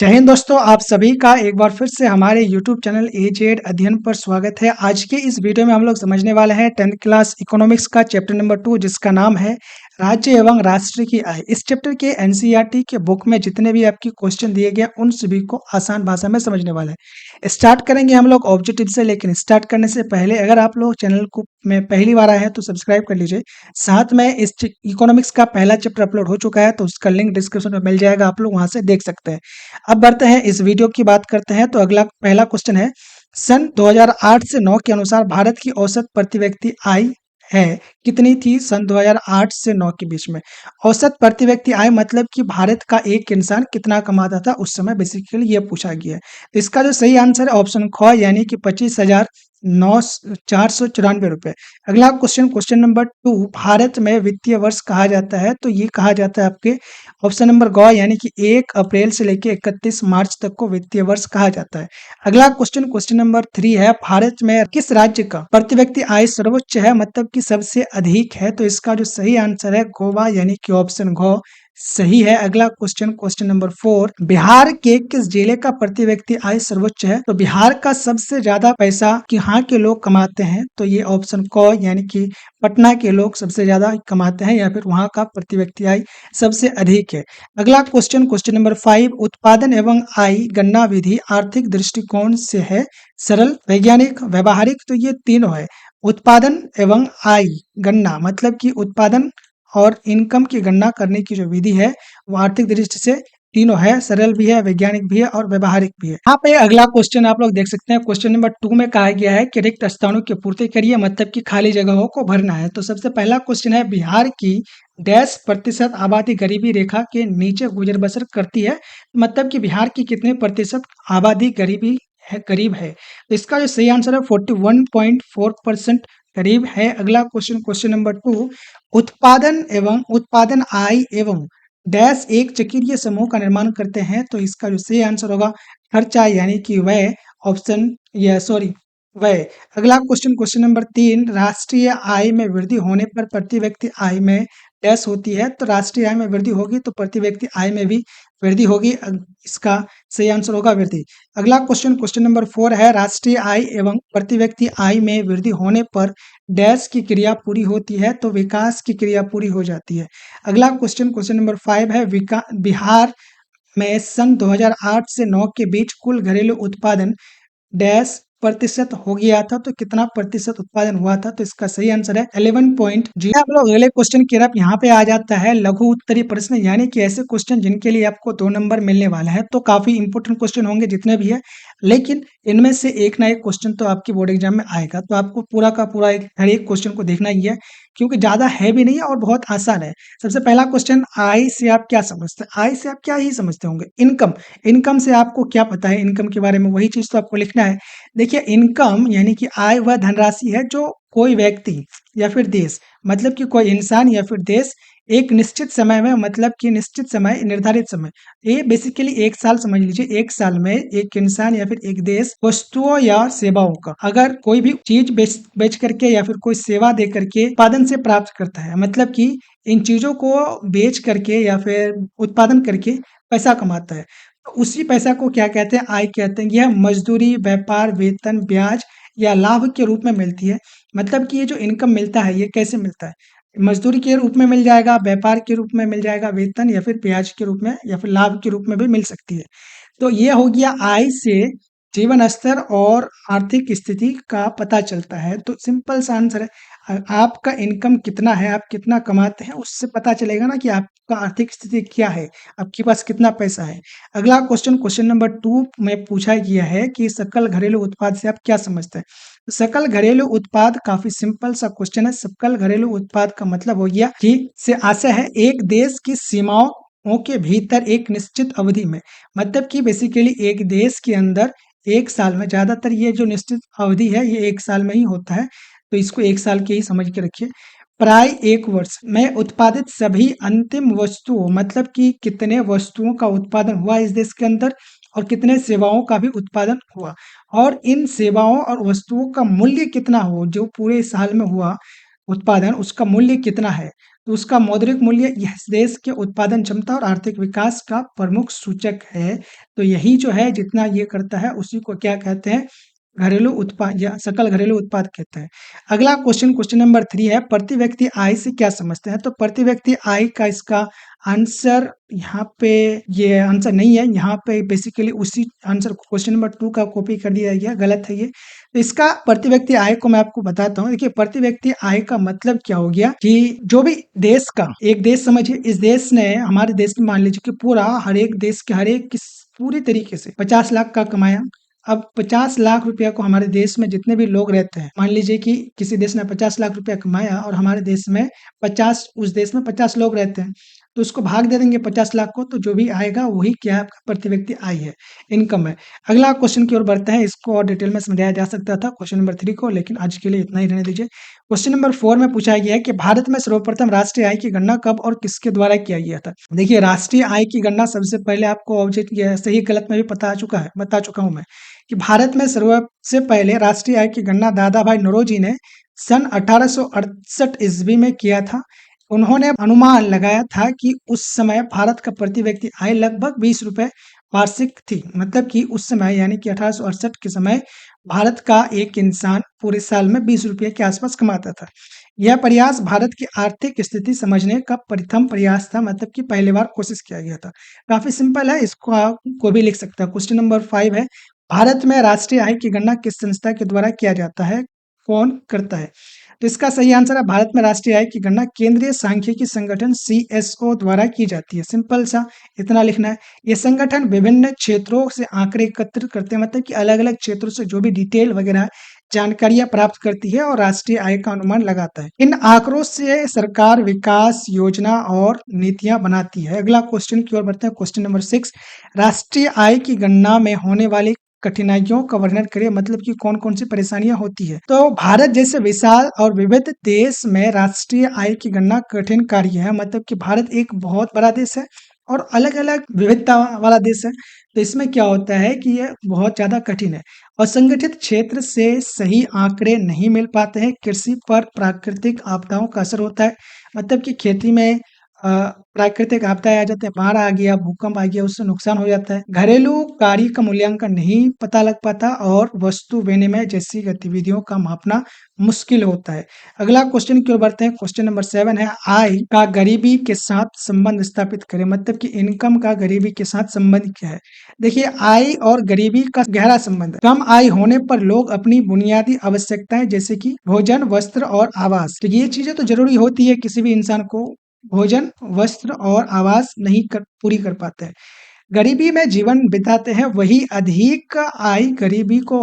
जय हिंद दोस्तों, आप सभी का एक बार फिर से हमारे YouTube चैनल ए-जेड अध्ययन पर स्वागत है। आज के इस वीडियो में हम लोग समझने वाले हैं 10th क्लास इकोनॉमिक्स का चैप्टर नंबर 2 जिसका नाम है राज्य एवं राष्ट्र की आय। इस चैप्टर के एनसीईआरटी के बुक में जितने भी आपकी क्वेश्चन दिए गए उन सभी को आसान भाषा में समझने वाले हैं। स्टार्ट करेंगे हम लोग ऑब्जेक्टिव से, लेकिन स्टार्ट करने से पहले अगर आप लोग चैनल को में पहली बार आए हैं तो सब्सक्राइब कर लीजिए। साथ में इस इकोनॉमिक्स का पहला चैप्टर अपलोड हो चुका है तो उसका लिंक डिस्क्रिप्शन में मिल जाएगा, आप लोग वहां से देख सकते हैं। अब बढ़ते हैं इस वीडियो की बात करते हैं। तो अगला पहला क्वेश्चन है, सन 2008 से 9 के अनुसार भारत की औसत प्रति व्यक्ति आय है कितनी थी सन 2008 से 9 के बीच में। औसत प्रति व्यक्ति आय मतलब कि भारत का एक इंसान कितना कमाता था उस समय, बेसिकली ये पूछा गया है। तो इसका जो सही आंसर है ऑप्शन ख यानी कि 25,494 रुपए। अगला क्वेश्चन, क्वेश्चन नंबर 2, भारत में वित्तीय वर्ष कहा जाता है तो ये कहा जाता है आपके ऑप्शन नंबर ग यानी कि 1 अप्रैल से लेकर 31 मार्च तक को वित्तीय वर्ष कहा जाता है। अगला क्वेश्चन, क्वेश्चन नंबर 3 है, भारत में किस राज्य का प्रति व्यक्ति आय सर्वोच्च है मतलब कि सबसे अधिक है। तो इसका जो सही आंसर है गोवा यानी कि ऑप्शन घ सही है। अगला क्वेश्चन, क्वेश्चन नंबर 4, बिहार के किस जिले का प्रति व्यक्ति आय सर्वोच्च है। तो बिहार का सबसे ज्यादा पैसा यहाँ के लोग कमाते हैं तो ये ऑप्शन क यानी कि पटना के लोग सबसे ज्यादा कमाते हैं या फिर वहां का प्रति व्यक्ति आय सबसे अधिक है। अगला क्वेश्चन, क्वेश्चन नंबर 5, उत्पादन एवं आय गणना विधि आर्थिक दृष्टिकोण से है सरल, वैज्ञानिक, व्यवहारिक। तो ये तीनों है। उत्पादन एवं आय गणना मतलब कि उत्पादन और इनकम की गणना करने की जो विधि है वो आर्थिक दृष्टि से तीनों है, सरल भी है, वैज्ञानिक भी है और व्यवहारिक भी है। यहाँ पे अगला क्वेश्चन आप लोग देख सकते हैं। क्वेश्चन नंबर 2 में कहा गया है कि रिक्त स्थानों की पूर्ति करिए मतलब कि खाली जगहों को भरना है। तो सबसे पहला क्वेश्चन है, बिहार की डैश प्रतिशत आबादी गरीबी रेखा के नीचे गुजर बसर करती है, मतलब कि बिहार की कितने प्रतिशत आबादी गरीबी है, करीब है। तो इसका जो सही आंसर है 41.4% करीब है। अगला क्वेश्चन, क्वेश्चन नंबर 2, उत्पादन एवं उत्पादन आय एवं डैश एक चक्रीय समूह का निर्माण करते हैं। तो इसका जो सही आंसर होगा खर्चा यानी कि व्यय, ऑप्शन या सॉरी व्यय। अगला क्वेश्चन, क्वेश्चन नंबर 3, राष्ट्रीय आय में वृद्धि होने पर प्रति व्यक्ति आय में डैश होती है। तो राष्ट्रीय आय में वृद्धि होगी तो प्रति व्यक्ति आय में भी वृद्धि होगी, इसका सही आंसर होगा वृद्धि। अगला क्वेश्चन, क्वेश्चन नंबर 4 है, राष्ट्रीय आय एवं प्रति व्यक्ति आय में वृद्धि होने पर डैश की क्रिया पूरी होती है। तो विकास की क्रिया पूरी हो जाती है। अगला क्वेश्चन, क्वेश्चन नंबर 5 है, बिहार में सन 2008 से 9 के बीच कुल घरेलू उत्पादन डैश प्रतिशत हो गया था। तो कितना प्रतिशत उत्पादन हुआ था। तो इसका सही आंसर है 11.0। आप लोग अगले क्वेश्चन की तरफ यहाँ पे आ जाता है लघु उत्तरीय प्रश्न यानी कि ऐसे क्वेश्चन जिनके लिए आपको 2 नंबर मिलने वाले हैं। तो काफी इंपोर्टेंट क्वेश्चन होंगे जितने भी है, लेकिन इनमें से एक ना एक क्वेश्चन तो आपकी बोर्ड एग्जाम में आएगा। तो आपको पूरा का पूरा हर एक क्वेश्चन को देखना ही है क्योंकि ज्यादा है भी नहीं है और बहुत आसान है। सबसे पहला क्वेश्चन, आय से आप क्या समझते हैं। आय से आप क्या ही समझते होंगे, इनकम। इनकम से आपको क्या पता है, इनकम के बारे में वही चीज तो आपको लिखना है। देखिए, इनकम यानी कि आय वह धनराशि है जो कोई व्यक्ति या फिर देश, मतलब कि कोई इंसान या फिर देश एक निश्चित समय में, मतलब कि निश्चित समय, निर्धारित समय, ये बेसिकली एक साल समझ लीजिए, एक साल में एक इंसान या फिर एक देश वस्तुओं या सेवाओं का अगर कोई भी चीज बेच करके या फिर कोई सेवा दे करके उत्पादन से प्राप्त करता है, मतलब कि इन चीजों को बेच करके या फिर उत्पादन करके पैसा कमाता है, तो उसी पैसा को क्या कहते हैं, आय कहते हैं। यह मजदूरी, व्यापार, वेतन, ब्याज या लाभ के रूप में मिलती है। मतलब कि ये जो इनकम मिलता है ये कैसे मिलता है, मजदूरी के रूप में मिल जाएगा, व्यापार के रूप में मिल जाएगा, वेतन या फिर ब्याज के रूप में या फिर लाभ के रूप में भी मिल सकती है। तो ये हो गया आय से जीवन स्तर और आर्थिक स्थिति का पता चलता है। तो सिंपल सा आंसर है, आपका इनकम कितना है, आप कितना कमाते हैं, उससे पता चलेगा ना कि आपका आर्थिक स्थिति क्या है, आपके पास कितना पैसा है। अगला क्वेश्चन, क्वेश्चन नंबर 2 में पूछा गया है कि सकल घरेलू उत्पाद से आप क्या समझते हैं। तो सकल घरेलू उत्पाद काफी सिंपल सा क्वेश्चन है। सकल घरेलू उत्पाद का मतलब हो गया कि से आशय है एक देश की सीमाओं के भीतर एक निश्चित अवधि में, मतलब कि बेसिकली एक देश के अंदर एक साल में, ज्यादातर ये जो निश्चित अवधि है ये एक साल में ही होता है, तो इसको एक साल के ही समझ के रखिए। प्राय एक वर्ष में उत्पादित सभी अंतिम वस्तुओं, मतलब कि कितने वस्तुओं का उत्पादन हुआ इस देश के अंदर और कितने सेवाओं का भी उत्पादन हुआ, और इन सेवाओं और वस्तुओं का मूल्य कितना हो जो पूरे साल में हुआ, उत्पादन उसका मूल्य कितना है? तो उसका मौद्रिक मूल्य यह देश के उत्पादन क्षमता और आर्थिक विकास का प्रमुख सूचक है। तो यही जो है जितना ये करता है उसी को क्या कहते हैं? घरेलू उत्पाद या सकल घरेलू उत्पाद कहते हैं। अगला क्वेश्चन नंबर 3 है, प्रति व्यक्ति आय से क्या समझते हैं? तो प्रति व्यक्ति आय का इसका आंसर यहाँ पे ये आंसर नहीं है, यहाँ पे बेसिकली उसी आंसर क्वेश्चन नंबर 2 का कॉपी कर दिया गया, गलत है ये। तो इसका प्रति व्यक्ति आय को मैं आपको बताता हूँ। देखिए प्रति व्यक्ति आय का मतलब क्या हो गया कि जो भी देश का, एक देश समझिए, इस देश ने, हमारे देश में मान लीजिए कि पूरा हर एक देश के हर एक किस पूरी तरीके से 50 लाख का कमाया। अब 50 लाख रुपया को हमारे देश में जितने भी लोग रहते हैं, मान लीजिए कि किसी देश ने 50 लाख रुपया कमाया और हमारे देश में 50, उस देश में 50 लोग रहते हैं, तो उसको भाग दे देंगे 50 लाख को, तो जो भी आएगा वही क्या है? आपका प्रति व्यक्ति आय है, इनकम है। अगला क्वेश्चन की ओर बढ़ते हैं, इसको और डिटेल में समझाया जा सकता था क्वेश्चन नंबर 3 को, लेकिन आज के लिए इतना ही रहने दीजिए। क्वेश्चन नंबर 4 में पूछा गया है कि भारत में सर्वप्रथम राष्ट्रीय आय की गणना कब और किसके द्वारा किया गया था? देखिए राष्ट्रीय आय की गणना सबसे पहले आपको ऑब्जेक्ट सही गलत में भी बता चुका हूं मैं कि भारत में सबसे पहले राष्ट्रीय आय की गणना दादा भाई नौरोजी ने सन 1868 ईस्वी में किया था। उन्होंने अनुमान लगाया था कि उस समय भारत का प्रति व्यक्ति आय लगभग 20 रुपए वार्षिक थी। मतलब कि उस समय यानी कि 1868 के समय भारत का एक इंसान पूरे साल में 20 रुपये के आसपास कमाता था। यह प्रयास भारत की आर्थिक स्थिति समझने का प्रथम प्रयास था, मतलब कि पहली बार कोशिश किया गया था। काफी सिंपल है, इसको आप कोई भी लिख सकता है। क्वेश्चन नंबर 5 है, भारत में राष्ट्रीय आय की गणना किस संस्था के द्वारा किया जाता है? कौन करता है? तो इसका सही आंसर है, भारत में राष्ट्रीय आय की गणना केंद्रीय सांख्यिकी संगठन CSO द्वारा की जाती है। सिंपल सा इतना लिखना है। ये संगठन विभिन्न क्षेत्रों से आंकड़े एकत्रित करते हैं, मतलब कि अलग अलग क्षेत्रों से जो भी डिटेल वगैरह जानकारियां प्राप्त करती है और राष्ट्रीय आय का अनुमान लगाता है। इन आंकड़ों से सरकार विकास योजना और नीतियां बनाती है। अगला क्वेश्चन की ओर बढ़ते हैं, क्वेश्चन नंबर 6, राष्ट्रीय आय की गणना में होने वाली कठिनाइयों का वर्णन करिए, मतलब कि कौन कौन सी परेशानियां होती है? तो भारत जैसे विशाल और विविध देश में राष्ट्रीय आय की गणना कठिन कार्य है, मतलब कि भारत एक बहुत बड़ा देश है और अलग अलग विविधता वाला देश है। तो इसमें क्या होता है कि ये बहुत ज्यादा कठिन है। असंगठित क्षेत्र से सही आंकड़े नहीं मिल पाते हैं। कृषि पर प्राकृतिक आपदाओं का असर होता है, मतलब कि खेती में प्राकृतिक आपदाएं आ जाते हैं, बाढ़ आ गया, भूकंप आ गया, उससे नुकसान हो जाता है। घरेलू कार्य का मूल्यांकन नहीं पता लग पाता और वस्तु विनिमय जैसी गतिविधियों का मापना मुश्किल होता है। अगला क्वेश्चन की ओर बढ़ते हैं, क्वेश्चन नंबर 7 है, आय का गरीबी के साथ संबंध स्थापित करें, मतलब कि इनकम का गरीबी के साथ संबंध क्या है? देखिए आय और गरीबी का गहरा संबंध है। कम आय होने पर लोग अपनी बुनियादी आवश्यकताएं जैसे कि भोजन, वस्त्र और आवास, तो ये चीजें तो जरूरी होती है, किसी भी इंसान को भोजन, वस्त्र और आवास नहीं पूरी कर पाते हैं। गरीबी में जीवन बिताते हैं, वही अधिक आय गरीबी को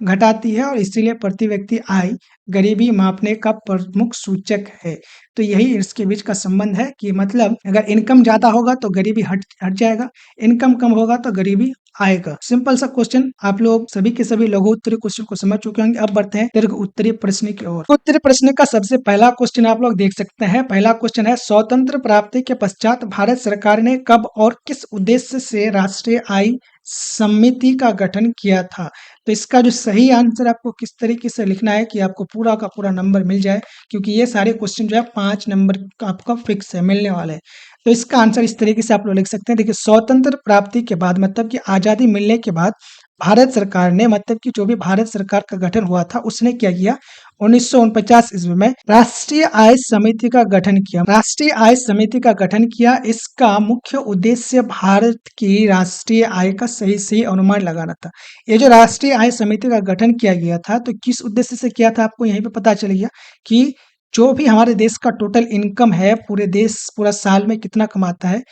घटाती है और इसीलिए प्रति व्यक्ति आय गरीबी मापने का प्रमुख सूचक है। तो यही इसके बीच का संबंध है कि मतलब अगर इनकम ज्यादा होगा तो गरीबी हट जाएगा, इनकम कम होगा तो गरीबी आएगा। सिंपल सा क्वेश्चन, आप लोग सभी के सभी लघु उत्तरीय क्वेश्चन को समझ चुके होंगे। अब बढ़ते हैं दीर्घ उत्तरीय प्रश्न की ओर। उत्तरीय प्रश्न का सबसे पहला क्वेश्चन आप लोग देख सकते हैं। पहला क्वेश्चन है, स्वतंत्र प्राप्ति के पश्चात भारत सरकार ने कब और किस उद्देश्य से राष्ट्रीय आय समिति का गठन किया था? तो इसका जो सही आंसर आपको किस तरीके से लिखना है कि आपको पूरा का पूरा नंबर मिल जाए, क्योंकि ये सारे क्वेश्चन जो है 5 नंबर का आपका फिक्स है, मिलने वाला है। तो इसका आंसर इस तरीके से आप लोग लिख सकते हैं। देखिए स्वतंत्र प्राप्ति के बाद, मतलब कि आजादी मिलने के बाद भारत सरकार ने, मतलब कि जो भी भारत सरकार का गठन हुआ था उसने क्या किया, 1949 ईस्वी में राष्ट्रीय आय समिति का गठन किया। राष्ट्रीय आय समिति का गठन किया, इसका मुख्य उद्देश्य भारत की राष्ट्रीय आय का सही अनुमान लगाना था। ये जो राष्ट्रीय आय समिति का गठन किया गया था, तो किस उद्देश्य से किया था आपको यहीं पे पता चल गया कि जो भी हमारे देश का टोटल इनकम है, पूरे देश पूरा साल में कितना कमाता है,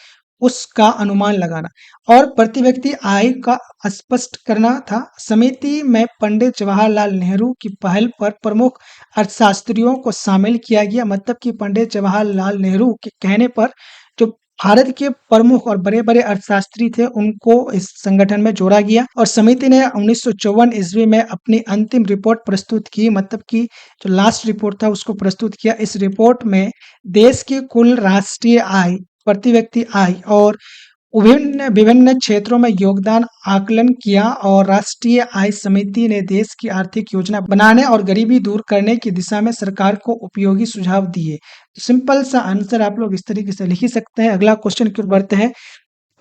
उसका अनुमान लगाना और प्रति व्यक्ति आय का स्पष्ट करना था। समिति में पंडित जवाहरलाल नेहरू की पहल पर प्रमुख अर्थशास्त्रियों को शामिल किया गया, मतलब कि पंडित जवाहरलाल नेहरू के कहने पर जो भारत के प्रमुख और बड़े बड़े अर्थशास्त्री थे उनको इस संगठन में जोड़ा गया और समिति ने 1954 ईस्वी में अपनी अंतिम रिपोर्ट प्रस्तुत की, मतलब कि जो लास्ट रिपोर्ट था उसको प्रस्तुत किया। इस रिपोर्ट में देश की कुल राष्ट्रीय आय, प्रति व्यक्ति आय और विभिन्न विभिन्न क्षेत्रों में योगदान आकलन किया और राष्ट्रीय आय समिति ने देश की आर्थिक योजना बनाने और गरीबी दूर करने की दिशा में सरकार को उपयोगी सुझाव दिए। सिंपल सा आंसर आप लोग इस तरीके से लिख ही सकते हैं। अगला क्वेश्चन की ओर बढ़ते हैं।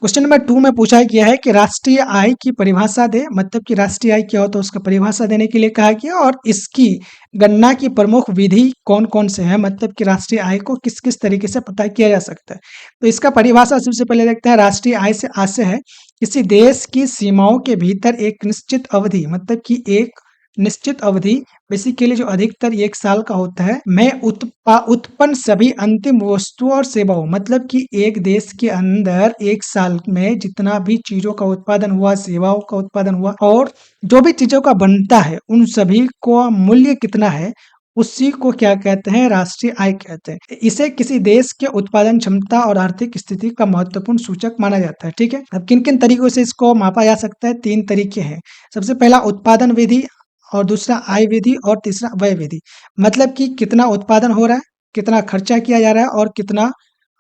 क्वेश्चन नंबर 2 में पूछा गया है कि राष्ट्रीय आय की परिभाषा दे, मतलब कि राष्ट्रीय आय क्या होता है उसका परिभाषा देने के लिए कहा गया और इसकी गणना की प्रमुख विधि कौन-कौन से हैं, मतलब कि राष्ट्रीय आय को किस-किस तरीके से पता किया जा सकता है। तो इसका परिभाषा सबसे पहले देखते हैं। राष्ट्रीय आय से आशय है किसी देश की सीमाओं के भीतर एक निश्चित अवधि, मतलब कि एक निश्चित अवधि बेसिकली जो अधिकतर 1 साल का होता है, में उत्पन्न सभी अंतिम वस्तुओं और सेवाओं, मतलब कि एक देश के अंदर 1 साल में जितना भी चीज़ों का उत्पादन हुआ, सेवाओं का उत्पादन हुआ और जो भी चीज़ों का बनता है, उन सभी को मूल्य कितना है, उसी को क्या कहते हैं? राष्ट्रीय आय कहते हैं। इसे किसी देश के उत्पादन क्षमता और आर्थिक स्थिति का महत्वपूर्ण सूचक माना जाता है, ठीक है? अब किन-किन तरीकों से इसको मापा जा सकता है? 3 तरीके हैं। सबसे पहला उत्पादन विधि और दूसरा आय विधि और तीसरा व्यय विधि। मतलब कि कितना उत्पादन हो रहा है, कितना खर्चा किया जा रहा है और कितना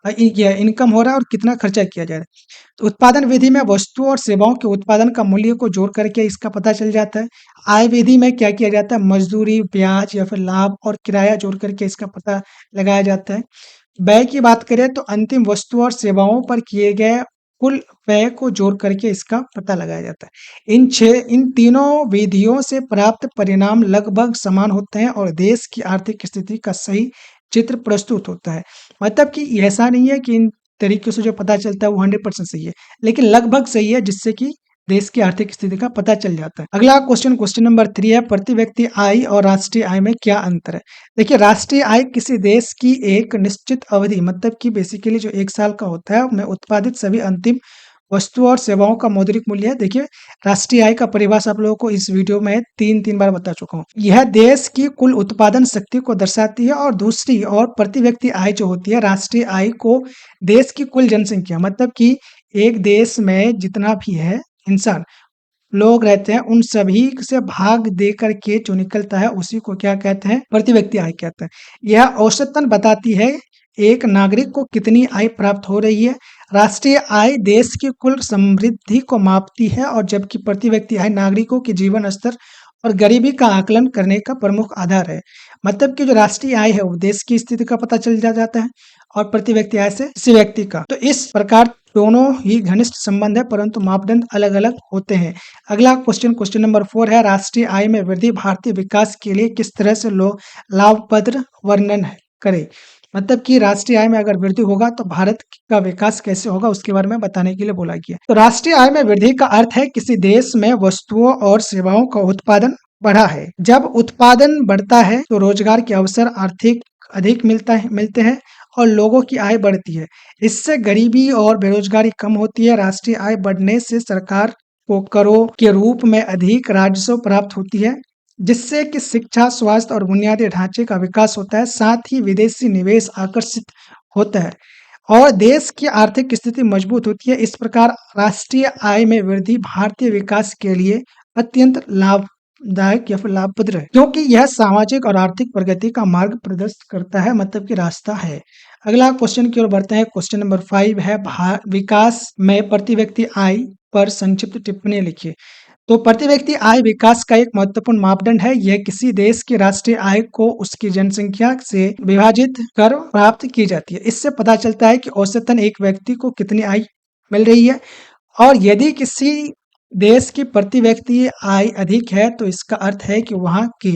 इनकम हो रहा है और कितना खर्चा किया जा रहा है। तो उत्पादन विधि में वस्तुओं और सेवाओं के उत्पादन का मूल्य को जोड़ करके इसका पता चल जाता है। आय विधि में क्या किया जाता है? मजदूरी, ब्याज या फिर लाभ और किराया जोड़ करके इसका पता लगाया जाता है। व्यय की बात करें तो अंतिम वस्तुओं और सेवाओं पर किए गए कुल व्यय को जोड़ करके इसका पता लगाया जाता है। इन तीनों विधियों से प्राप्त परिणाम लगभग समान होते हैं और देश की आर्थिक स्थिति का सही चित्र प्रस्तुत होता है। मतलब कि ऐसा नहीं है कि इन तरीकों से जो पता चलता है वो 100% सही है, लेकिन लगभग सही है जिससे कि देश की आर्थिक स्थिति का पता चल जाता है। अगला क्वेश्चन नंबर 3 है, प्रति व्यक्ति आय और राष्ट्रीय आय में क्या अंतर है? देखिए, राष्ट्रीय आय किसी देश की एक निश्चित अवधि, मतलब कि बेसिकली जो 1 साल का होता है में उत्पादित सभी अंतिम वस्तुओं और सेवाओं का मौद्रिक मूल्य है। देखिए, राष्ट्रीय आय का परिभाषा आप लोगों को इस वीडियो में 3 बार बता चुका हूँ। यह देश की कुल उत्पादन शक्ति को दर्शाती है और दूसरी और प्रति व्यक्ति आय जो होती है, राष्ट्रीय आय को देश की कुल जनसंख्या, मतलब कि एक देश में जितना भी है इंसान, लोग रहते हैं, उन सभी से भाग दे करके जो निकलता है उसी को क्या कहते हैं? प्रति व्यक्ति आय कहते हैं। यह औसतन बताती है एक नागरिक को कितनी आय प्राप्त हो रही है। राष्ट्रीय आय देश की कुल समृद्धि को मापती है और जबकि प्रति व्यक्ति आय नागरिकों के जीवन स्तर और गरीबी का आकलन करने का प्रमुख आधार है। मतलब कि जो राष्ट्रीय आय है वो देश की स्थिति का पता चल जाता है और प्रति व्यक्ति आय से किसी व्यक्ति का। तो इस प्रकार दोनों ही घनिष्ठ संबंध है परंतु मापदंड अलग-अलग होते हैं। अगला क्वेश्चन नंबर 4 है, राष्ट्रीय आय में वृद्धि भारतीय विकास के लिए किस तरह से लाभप्रद वर्णन करें। मतलब कि राष्ट्रीय आय में अगर वृद्धि होगा तो भारत का विकास कैसे होगा उसके बारे में बताने के लिए बोला गया। तो राष्ट्रीय आय में वृद्धि का अर्थ है किसी देश में वस्तुओं और सेवाओं का उत्पादन बढ़ा है। जब उत्पादन बढ़ता है तो रोजगार के अवसर आर्थिक अधिक मिलते हैं और लोगों की आय बढ़ती है। इससे गरीबी और बेरोजगारी कम होती है। राष्ट्रीय आय बढ़ने से सरकार को करों के रूप में अधिक राजस्व प्राप्त होती है, जिससे कि शिक्षा, स्वास्थ्य और बुनियादी ढांचे का विकास होता है। साथ ही विदेशी निवेश आकर्षित होता है और देश की आर्थिक स्थिति मजबूत होती है। इस प्रकार राष्ट्रीय आय में वृद्धि भारतीय विकास के लिए अत्यंत लाभदायक या फिर लाभप्रद है, क्योंकि यह सामाजिक और आर्थिक प्रगति का मार्ग प्रशस्त करता है, मतलब कि रास्ता है। अगला क्वेश्चन की ओर बढ़ते हैं। क्वेश्चन नंबर 5 है, विकास में प्रति व्यक्ति आय पर संक्षिप्त टिप्पणी लिखिए। तो प्रति व्यक्ति आय विकास का एक महत्वपूर्ण मापदंड है। यह किसी देश की राष्ट्रीय आय को उसकी जनसंख्या से विभाजित कर प्राप्त की जाती है। इससे पता चलता है कि औसतन एक व्यक्ति को कितनी आय मिल रही है और यदि किसी देश की प्रति व्यक्ति आय अधिक है तो इसका अर्थ है कि वहाँ के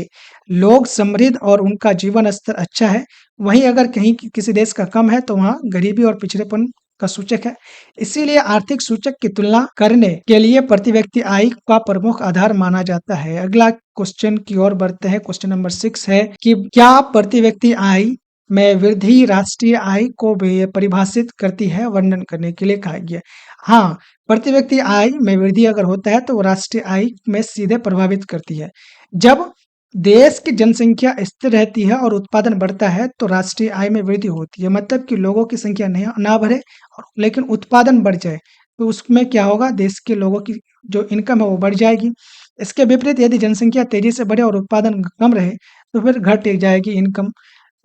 लोग समृद्ध और उनका जीवन स्तर अच्छा है। वहीं अगर कहीं किसी देश का कम है तो वहाँ गरीबी और पिछड़ेपन का सूचक है। इसीलिए आर्थिक सूचक की तुलना करने के लिए प्रति व्यक्ति आय का प्रमुख आधार माना जाता है। अगला क्वेश्चन की ओर बढ़ते हैं। क्वेश्चन नंबर 6 है कि क्या प्रति व्यक्ति आय में वृद्धि राष्ट्रीय आय को परिभाषित करती है? वर्णन करने के लिए कहा गया। हाँ, प्रति व्यक्ति आय में वृद्धि अगर होता है तो वो राष्ट्रीय आय में सीधे प्रभावित करती है। जब देश की जनसंख्या स्थिर रहती है और उत्पादन बढ़ता है तो राष्ट्रीय आय में वृद्धि होती है। मतलब कि लोगों की संख्या ना बढ़े लेकिन उत्पादन बढ़ जाए तो उसमें क्या होगा, देश के लोगों की जो इनकम है वो बढ़ जाएगी। इसके विपरीत यदि जनसंख्या तेजी से बढ़े और उत्पादन कम रहे तो फिर घट जाएगी इनकम।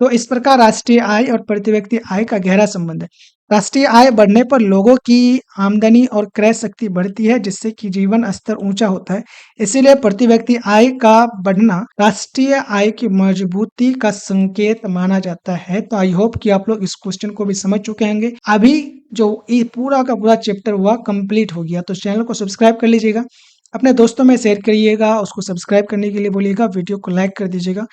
तो इस प्रकार राष्ट्रीय आय और प्रति व्यक्ति आय का गहरा संबंध है। राष्ट्रीय आय बढ़ने पर लोगों की आमदनी और क्रय शक्ति बढ़ती है, जिससे कि जीवन स्तर ऊंचा होता है। इसीलिए प्रति व्यक्ति आय का बढ़ना राष्ट्रीय आय की मजबूती का संकेत माना जाता है। तो आई होप कि आप लोग इस क्वेश्चन को भी समझ चुके होंगे। अभी जो ये पूरा का पूरा चैप्टर हुआ कंप्लीट हो गया, तो चैनल को सब्सक्राइब कर लीजिएगा, अपने दोस्तों में शेयर करिएगा, उसको सब्सक्राइब करने के लिए बोलिएगा, वीडियो को लाइक कर दीजिएगा।